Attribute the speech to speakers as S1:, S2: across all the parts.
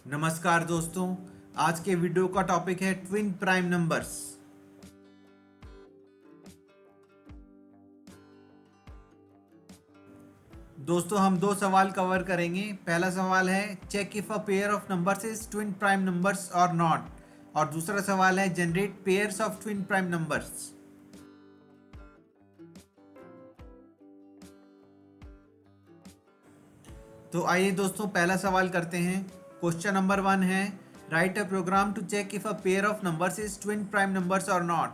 S1: नमस्कार दोस्तों। आज के वीडियो का टॉपिक है ट्विन प्राइम नंबर्स। दोस्तों हम दो सवाल कवर करेंगे। पहला सवाल है check if a pair of numbers is twin prime numbers और नॉट, और दूसरा सवाल है generate pairs of twin prime numbers. तो आइए दोस्तों पहला सवाल करते हैं। क्वेश्चन नंबर 1 है write a program to check if a pair of numbers is twin prime numbers और not.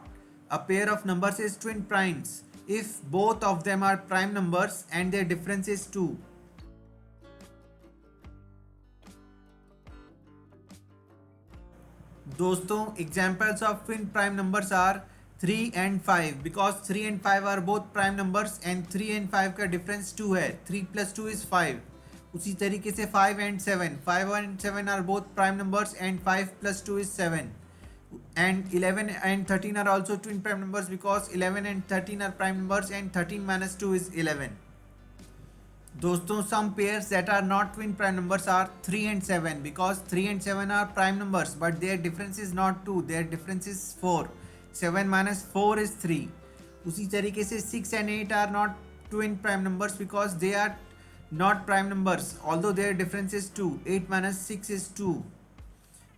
S1: A pair of numbers is twin primes if both of them are prime numbers and their difference is 2. दोस्तों examples of twin prime numbers are 3 and 5 because 3 and 5 are both prime numbers and 3 and 5 का difference 2 है। 3 plus 2 is 5। उसी तरीके से 5 and 7, 5 and 7 are both prime numbers and 5 plus 2 is 7। and 11 and 13 are also twin prime numbers because 11 and 13 are prime numbers and 13 minus 2 is 11. दोस्तों some pairs that are not twin prime numbers are 3 and 7 because 3 and 7 are prime numbers but their difference is not 2, their difference is 4। 7 minus 4 is 3। उसी तरीके से 6 and 8 are not twin prime numbers because they are not prime numbers although their difference is 2। 8 minus 6 is 2।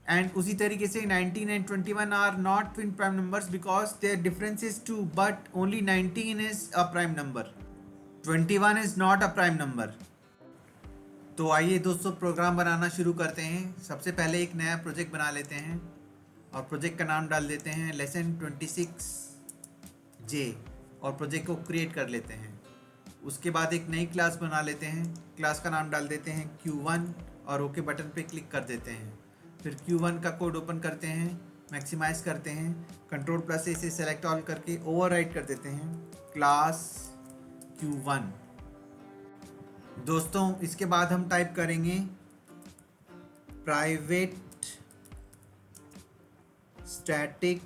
S1: And उसी तरीके से 19 and 21 are not twin prime numbers because their difference is 2 but only 19 is a prime number, 21 is not a prime number. तो आइए दोस्तों programme बनाना शुरू करते हैं। सबसे पहले एक नया प्रोजेक्ट बना लेते हैं और प्रोजेक्ट का नाम डाल देते हैं लेसन 26J और प्रोजेक्ट को क्रिएट कर लेते हैं। उसके बाद एक नई क्लास बना लेते हैं, क्लास का नाम डाल देते हैं Q1 और ओके बटन पे क्लिक कर देते हैं। फिर Q1 का कोड ओपन करते हैं, मैक्सिमाइज करते हैं, कंट्रोल प्लस से इसे सेलेक्ट ऑल करके ओवरराइट कर देते हैं क्लास Q1। दोस्तों इसके बाद हम टाइप करेंगे private static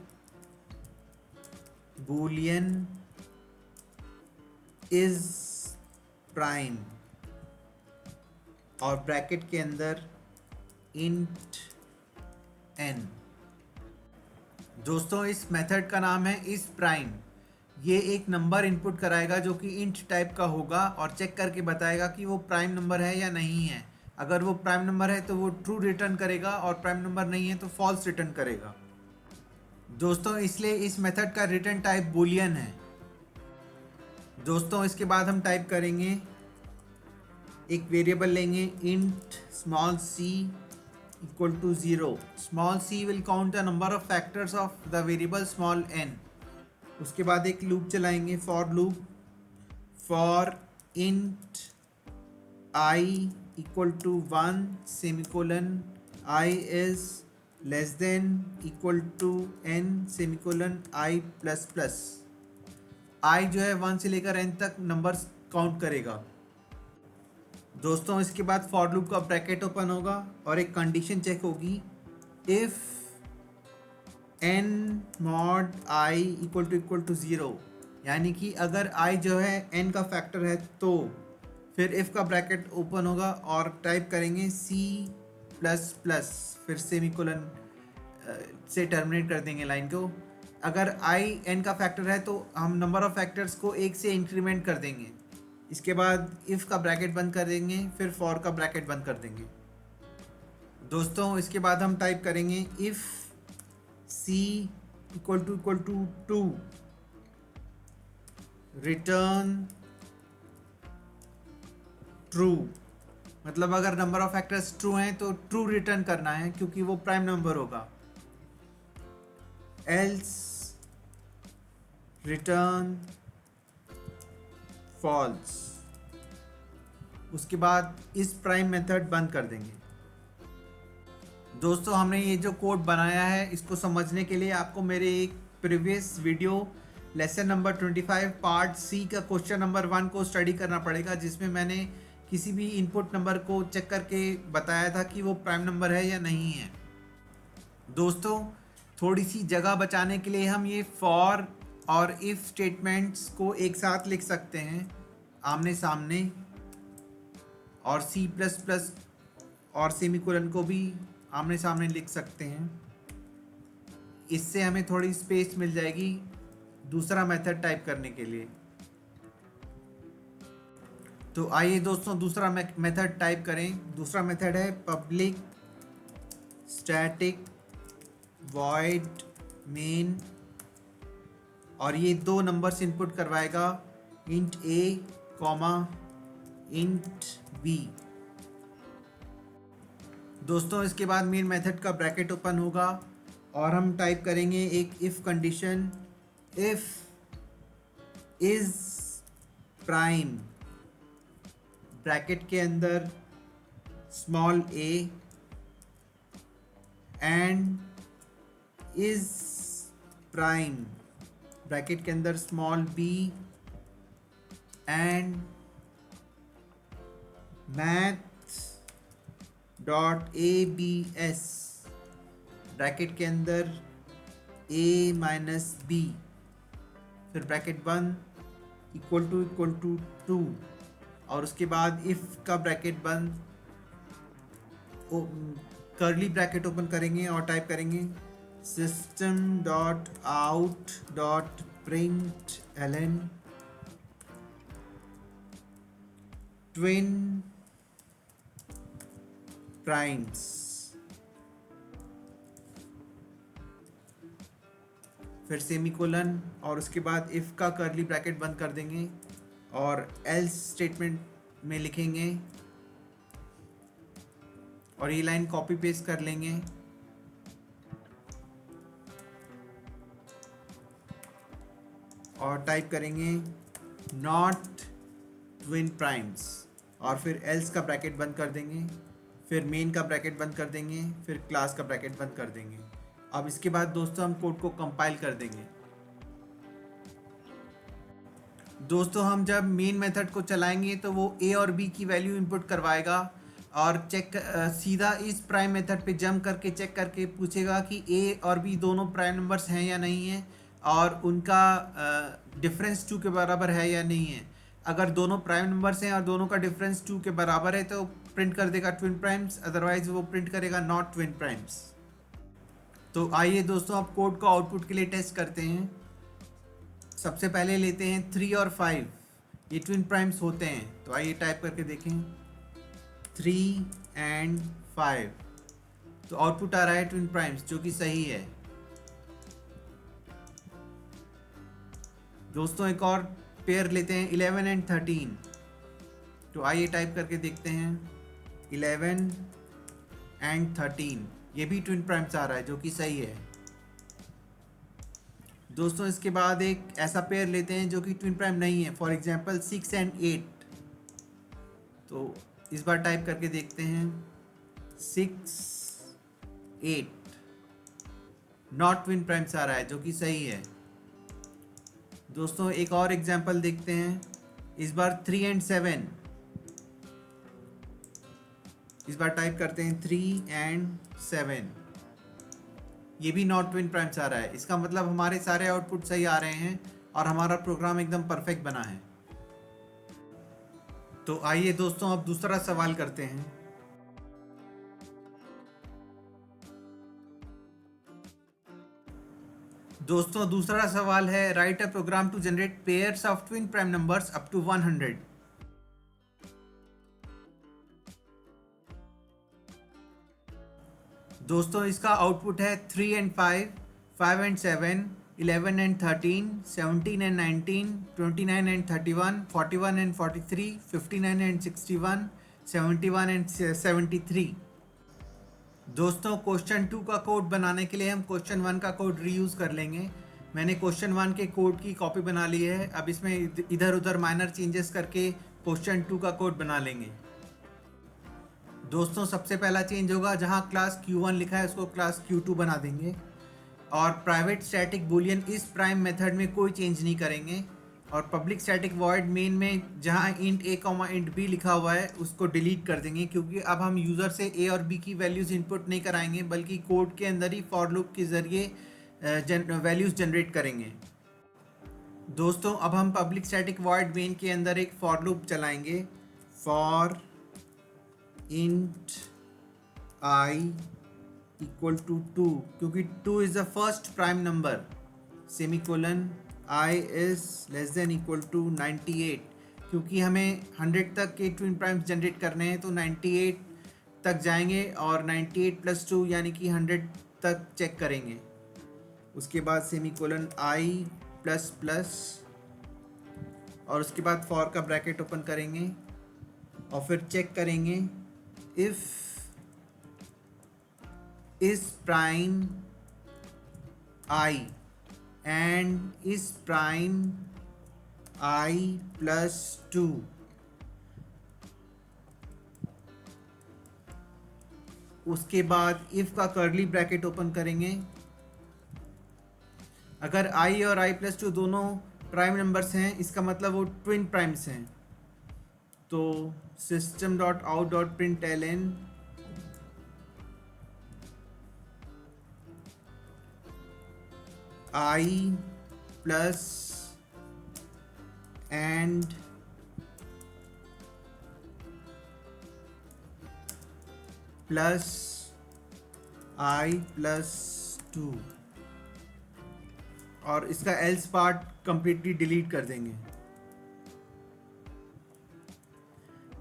S1: Boolean is prime और ब्रैकेट के अंदर इंट n। दोस्तों इस मेथड का नाम है इस प्राइम। ये एक नंबर इनपुट कराएगा जो कि इंट टाइप का होगा और चेक करके बताएगा कि वो प्राइम नंबर है या नहीं है। अगर वो प्राइम नंबर है तो वो ट्रू रिटर्न करेगा और प्राइम नंबर नहीं है तो फॉल्स रिटर्न करेगा। दोस्तों इसलिए इस मेथड का रिटर्न टाइप बूलियन है। दोस्तों इसके बाद हम टाइप करेंगे, एक वेरिएबल लेंगे int small c equal to 0। small c will count the number of factors of the variable small n। उसके बाद एक लूप चलाएंगे for loop for int I equal to 1 semicolon I is less than equal to n semicolon I plus plus। I जो है 1 से लेकर n तक numbers count करेगा। दोस्तों इसके बाद फॉर लूप का ब्रैकेट ओपन होगा और एक कंडीशन चेक होगी if n mod I equal to 0, यानी कि अगर I जो है n का फैक्टर है तो फिर if का ब्रैकेट ओपन होगा और टाइप करेंगे c प्लस प्लस, फिर सेमीकोलन से टर्मिनेट कर देंगे लाइन को। अगर I n का फैक्टर है तो हम नंबर ऑफ फैक्टर्स को 1 से इंक्रीमेंट कर देंगे। इसके बाद इफ़ का ब्रैकेट बंद कर देंगे, फिर फॉर का ब्रैकेट बंद कर देंगे। दोस्तों इसके बाद हम टाइप करेंगे if c equal to 2 return true. मतलब अगर नंबर ऑफ फैक्टर्स ट्रू हैं तो ट्रू रिटर्न करना है क्योंकि वो प्राइम नंबर होगा। Else return false. उसके बाद इस प्राइम मेथड बंद कर देंगे। दोस्तों हमने ये जो कोड बनाया है इसको समझने के लिए आपको मेरे एक previous video lesson number 25 part C का क्वेश्चन नंबर 1 को स्टडी करना पड़ेगा, जिसमें मैंने किसी भी इनपुट नंबर को चेक करके बताया था कि वो प्राइम नंबर है या नहीं है। दोस्तों थोड़ी सी जगह बचाने के लिए हम ये फॉर और इफ़ स्टेटमेंट्स को एक साथ लिख सकते हैं आमने सामने, और C++ और सेमीकोलन को भी आमने सामने लिख सकते हैं। इससे हमें थोड़ी स्पेस मिल जाएगी दूसरा मेथड टाइप करने के लिए। तो आइए दोस्तों दूसरा मेथड टाइप करें। दूसरा मेथड है पब्लिक स्टैटिक वॉइड मेन, और ये 2 नंबर्स इनपुट करवाएगा, int a comma int b। दोस्तों इसके बाद मेन मेथड का ब्रैकेट ओपन होगा और हम टाइप करेंगे एक if condition, if is prime, bracket के अंदर small a and is prime, bracket के अंदर small b and math dot abs, bracket के अंदर a माइनस b, फिर ब्रैकेट बंद, इक्वल टू 2, और उसके बाद इफ का ब्रैकेट बंद, कर्ली ब्रैकेट ओपन करेंगे और टाइप करेंगे system dot out dot println twin primes, फिर सेमीकोलन, और उसके बाद इफ का कर्ली ब्रैकेट बंद कर देंगे और एल्स स्टेटमेंट में लिखेंगे और ये लाइन कॉपी पेस्ट कर लेंगे और टाइप करेंगे नॉट ट्विन प्राइम्स, और फिर एल्स का ब्रैकेट बंद कर देंगे, फिर मेन का ब्रैकेट बंद कर देंगे, फिर क्लास का ब्रैकेट बंद कर देंगे। अब इसके बाद दोस्तों हम कोड को कंपाइल कर देंगे। दोस्तों हम जब मेन मेथड को चलाएंगे तो वो a और b की वैल्यू इंपुट करवाएगा और चेक सीधा इस प्राइम मेथड पे जंप करके चेक करके पूछेगा कि a और b दोनों प्राइम नंबर्स हैं या नहीं है, और उनका डिफरेंस 2 के बराबर है या नहीं है। अगर दोनों प्राइम नंबर्स हैं और दोनों का डिफरेंस 2 के बराबर है तो प्रिंट कर देगा ट्विन प्राइम्स, अदरवाइज वो प्रिंट करेगा नॉट ट्विन प्राइम्स। तो आइए दोस्तों अब कोड को आउटपुट के लिए टेस्ट करते हैं। सबसे पहले लेते हैं 3 और 5, ये ट्विन प्राइम्स होते हैं, तो आइए टाइप करके देखें 3 एंड 5, तो आउटपुट आ रहा है ट्विन प्राइम्स, जो कि सही है। दोस्तों एक और पेयर लेते हैं 11 एंड 13, तो आइए टाइप करके देखते हैं 11 एंड 13, ये भी ट्विन प्राइम्स आ रहा है, जो कि सही है। दोस्तों इसके बाद एक ऐसा पेयर लेते हैं जो कि ट्विन प्राइम नहीं है, फॉर एग्जांपल 6 एंड 8, तो इस बार टाइप करके देखते हैं 6 8, नॉट ट्विन प्राइम्स आ रहा है, जो कि सही है। दोस्तों एक और एग्जांपल देखते हैं, इस बार 3 एंड 7, इस बार टाइप करते हैं 3 एंड 7, ये भी नॉट ट्विन प्राइम्स आ रहा है। इसका मतलब हमारे सारे आउटपुट सही आ रहे हैं और हमारा प्रोग्राम एकदम परफेक्ट बना है। तो आइए दोस्तों अब दूसरा सवाल करते हैं। दोस्तों दूसरा सवाल है write a program to generate pairs of twin prime numbers up to 100। दोस्तों इसका आउटपुट है 3 and 5, 5 and 7, 11 and 13, 17 and 19, 29 and 31, 41 and 43, 59 and 61, 71 and 73। दोस्तों क्वेश्चन 2 का कोड बनाने के लिए हम क्वेश्चन 1 का कोड रीयूज़ कर लेंगे। मैंने क्वेश्चन 1 के कोड की कॉपी बना ली है, अब इसमें इधर उधर माइनर चेंजेस करके क्वेश्चन 2 का कोड बना लेंगे। दोस्तों सबसे पहला चेंज होगा, जहां क्लास Q1 लिखा है उसको क्लास Q2 बना देंगे, और प्राइवेट स्टैटिक बुलियन इस प्राइम मेथड में कोई चेंज नहीं करेंगे, और पब्लिक स्टैटिक वॉइड मेन में जहां इंट a इंट b लिखा हुआ है उसको डिलीट कर देंगे, क्योंकि अब हम यूज़र से a और b की वैल्यूज़ इनपुट नहीं कराएंगे, बल्कि कोड के अंदर ही फॉर लूप के ज़रिए वैल्यूज़ जनरेट करेंगे। दोस्तों अब हम पब्लिक स्टैटिक वॉइड मेन के अंदर एक फॉर लूप चलाएंगे, for int I equal to 2, क्योंकि 2 is the first prime number, semicolon I is less than equal to 98, क्योंकि हमें 100 तक के ट्विन प्राइम्स जनरेट करने हैं तो 98 तक जाएंगे और 98 प्लस 2 यानी कि 100 तक चेक करेंगे। उसके बाद सेमीकोलन I प्लस प्लस और उसके बाद फॉर का ब्रैकेट ओपन करेंगे और फिर चेक करेंगे if is prime I and is prime I plus 2। उसके बाद if का कर्ली ब्रैकेट ओपन करेंगे। अगर I और I प्लस 2 दोनों प्राइम नंबर्स हैं, इसका मतलब वो ट्विन प्राइम्स हैं। तो system dot out dot println I plus and plus I plus 2 और इसका एल्स पार्ट कंप्लीटली डिलीट कर देंगे।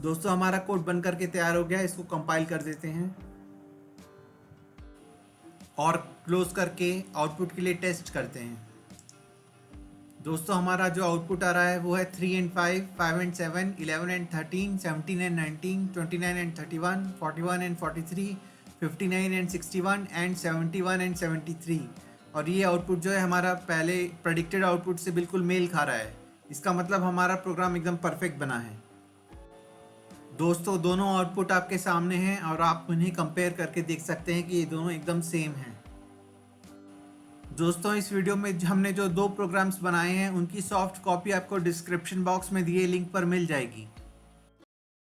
S1: दोस्तों हमारा कोड बन करके तैयार हो गया, इसको कंपाइल कर देते हैं और क्लोज करके आउटपुट के लिए टेस्ट करते हैं। दोस्तों हमारा जो आउटपुट आ रहा है वो है 3 and 5, 5 and 7, 11 and 13, 17 and 19, 29 and 31, 41 and 43, 59 and 61 and 71 and 73। और ये आउटपुट जो है हमारा पहले प्रेडिक्टेड आउटपुट से बिल्कुल मेल खा रहा है। इसका मतलब हमारा प्रोग्राम एकदम परफेक्ट बना है। दोस्तों दोनों आउटपुट आपके सामने हैं और आप उन्हें कंपेयर करके देख सकते हैं कि ये दोनों एकदम सेम हैं। दोस्तों इस वीडियो में हमने जो 2 प्रोग्राम्स बनाए हैं उनकी सॉफ्ट कॉपी आपको डिस्क्रिप्शन बॉक्स में दिए लिंक पर मिल जाएगी।